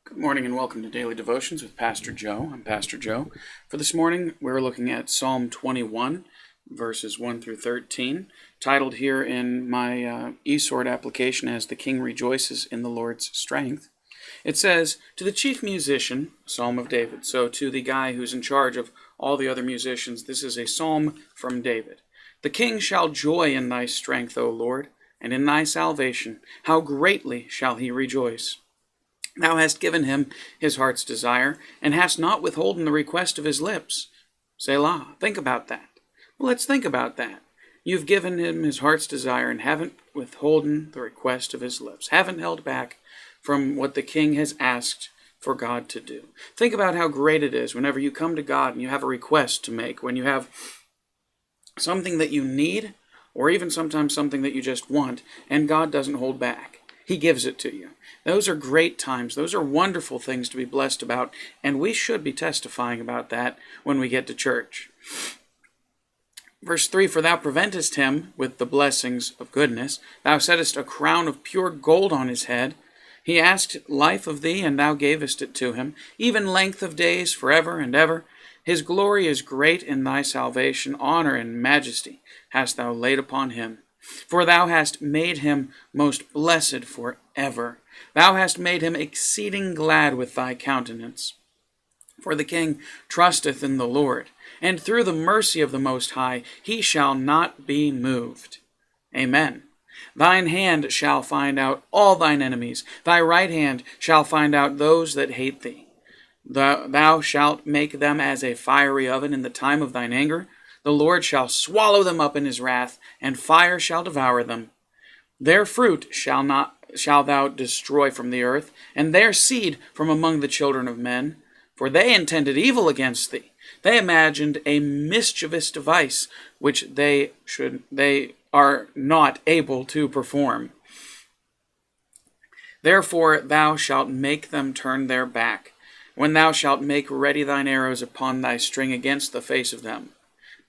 Good morning and welcome to Daily Devotions with Pastor Joe. I'm Pastor Joe. For this morning, we're looking at Psalm 21, verses 1 through 13, titled here in my eSword application as "The King Rejoices in the Lord's Strength." It says, "To the chief musician," Psalm of David. So to the guy who's in charge of all the other musicians, this is a psalm from David. "The king shall joy in thy strength, O Lord, and in thy salvation. How greatly shall he rejoice! Thou hast given him his heart's desire, and hast not withholden the request of his lips." Selah. Think about that. Well, let's think about that. You've given him his heart's desire and haven't withholden the request of his lips. Haven't held back from what the king has asked for God to do. Think about how great it is whenever you come to God and you have a request to make, when you have something that you need, or even sometimes something that you just want, and God doesn't hold back. He gives it to you. Those are great times. Those are wonderful things to be blessed about, and we should be testifying about that when we get to church. Verse 3, "For thou preventest him with the blessings of goodness. Thou settest a crown of pure gold on his head. He asked life of thee, and thou gavest it to him, even length of days forever and ever. His glory is great in thy salvation. Honor and majesty hast thou laid upon him. For thou hast made him most blessed forever. Thou hast made him exceeding glad with thy countenance. For the king trusteth in the Lord, and through the mercy of the Most High he shall not be moved." Amen. "Thine hand shall find out all thine enemies. Thy right hand shall find out those that hate thee. Thou shalt make them as a fiery oven in the time of thine anger. The Lord shall swallow them up in his wrath, and fire shall devour them. Their fruit shall thou destroy from the earth, and their seed from among the children of men. For they intended evil against thee. They imagined a mischievous device, which they are not able to perform. Therefore thou shalt make them turn their back, when thou shalt make ready thine arrows upon thy string against the face of them.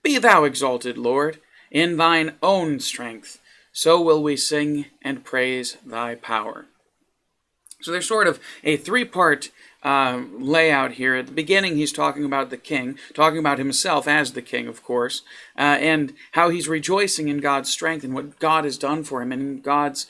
Be thou exalted, Lord, in thine own strength. So will we sing and praise thy power." So there's sort of a three-part layout here. At the beginning, he's talking about the king, talking about himself as the king, of course, and how he's rejoicing in God's strength and what God has done for him, and in God's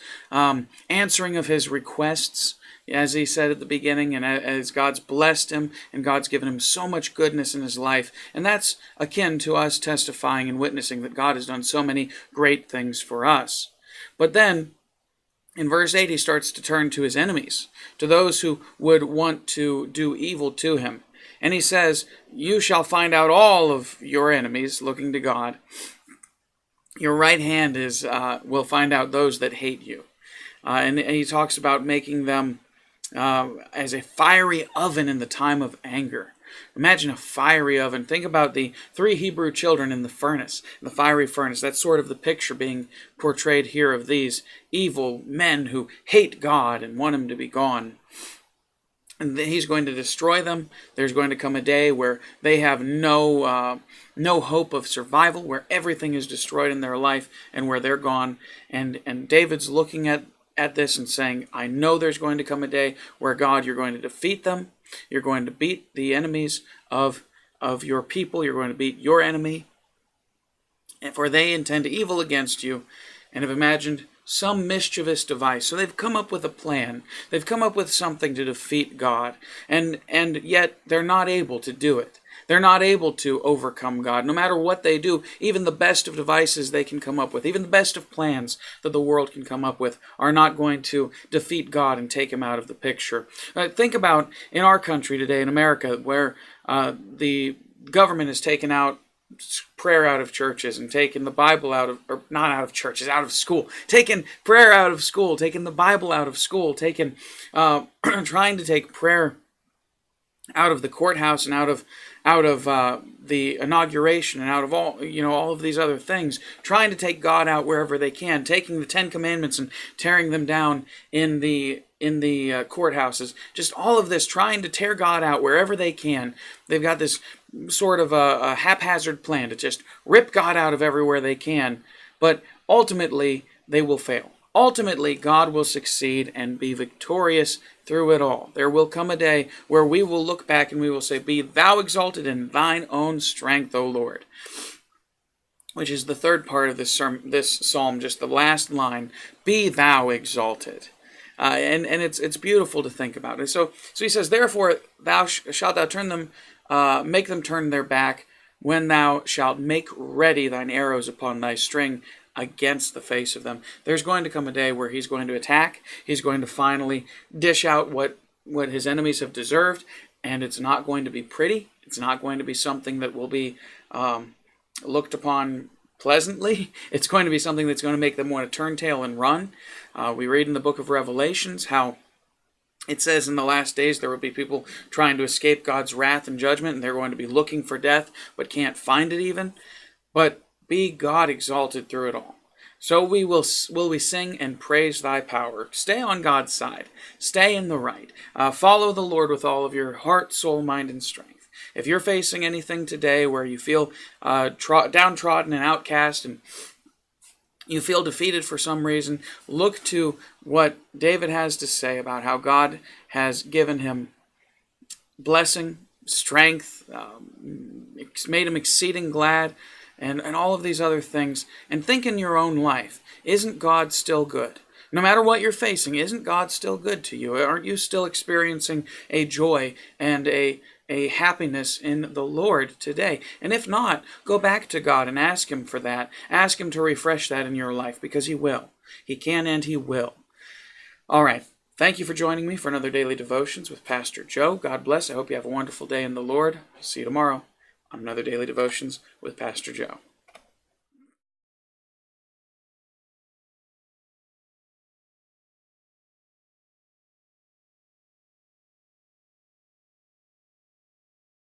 answering of his requests, as he said at the beginning, and as God's blessed him, and God's given him so much goodness in his life. And that's akin to us testifying and witnessing that God has done so many great things for us. But then, in verse 8, he starts to turn to his enemies, to those who would want to do evil to him. And he says, "You shall find out all of your enemies," looking to God. "Your right hand will find out those that hate you." And he talks about making them as a fiery oven in the time of anger. Imagine a fiery oven. Think about the three Hebrew children in the furnace, the fiery furnace. That's sort of the picture being portrayed here of these evil men who hate God and want him to be gone. And he's going to destroy them. There's going to come a day where they have no hope of survival, where everything is destroyed in their life and where they're gone. And David's looking at this and saying, I know there's going to come a day where, God, you're going to defeat them. You're going to beat the enemies of your people. You're going to beat your enemy. And for they intend evil against you and have imagined some mischievous device. So they've come up with a plan. They've come up with something to defeat God. And yet they're not able to do it. They're not able to overcome God. No matter what they do, even the best of devices they can come up with, even the best of plans that the world can come up with, are not going to defeat God and take him out of the picture. Think about in our country today, in America, where the government has taken out prayer out of churches and taken the Bible out of, or not out of churches, out of school, taken prayer out of school, taken the Bible out of school, taken trying to take prayer out of the courthouse and out of the inauguration and out of all of these other things, trying to take God out wherever they can, taking the Ten Commandments and tearing them down in the courthouses. Just all of this, trying to tear God out wherever they can. They've got this sort of a haphazard plan to just rip God out of everywhere they can, but ultimately they will fail. Ultimately, God will succeed and be victorious through it all. There will come a day where we will look back and we will say, "Be thou exalted in thine own strength, O Lord." Which is the third part of this psalm, just the last line, "Be thou exalted." And it's beautiful to think about. And so he says, "Therefore shalt thou turn them, make them turn their back, when thou shalt make ready thine arrows upon thy string against the face of them." There's going to come a day where he's going to attack. He's going to finally dish out what his enemies have deserved, and it's not going to be pretty. It's not going to be something that will be looked upon pleasantly. It's going to be something that's going to make them want to turn tail and run. We read in the book of Revelations how it says in the last days there will be people trying to escape God's wrath and judgment, and they're going to be looking for death, but can't find it even. But be God exalted through it all. So will we sing and praise thy power. Stay on God's side. Stay in the right. Follow the Lord with all of your heart, soul, mind, and strength. If you're facing anything today where you feel downtrodden and outcast and you feel defeated for some reason, look to what David has to say about how God has given him blessing, strength, made him exceeding glad, and all of these other things. And think in your own life, isn't God still good? No matter what you're facing, isn't God still good to you? Aren't you still experiencing a joy and a happiness in the Lord today? And if not, go back to God and ask Him for that. Ask Him to refresh that in your life, because He will. He can and He will. All right. Thank you for joining me for another Daily Devotions with Pastor Joe. God bless. I hope you have a wonderful day in the Lord. I'll see you tomorrow on another Daily Devotions with Pastor Joe.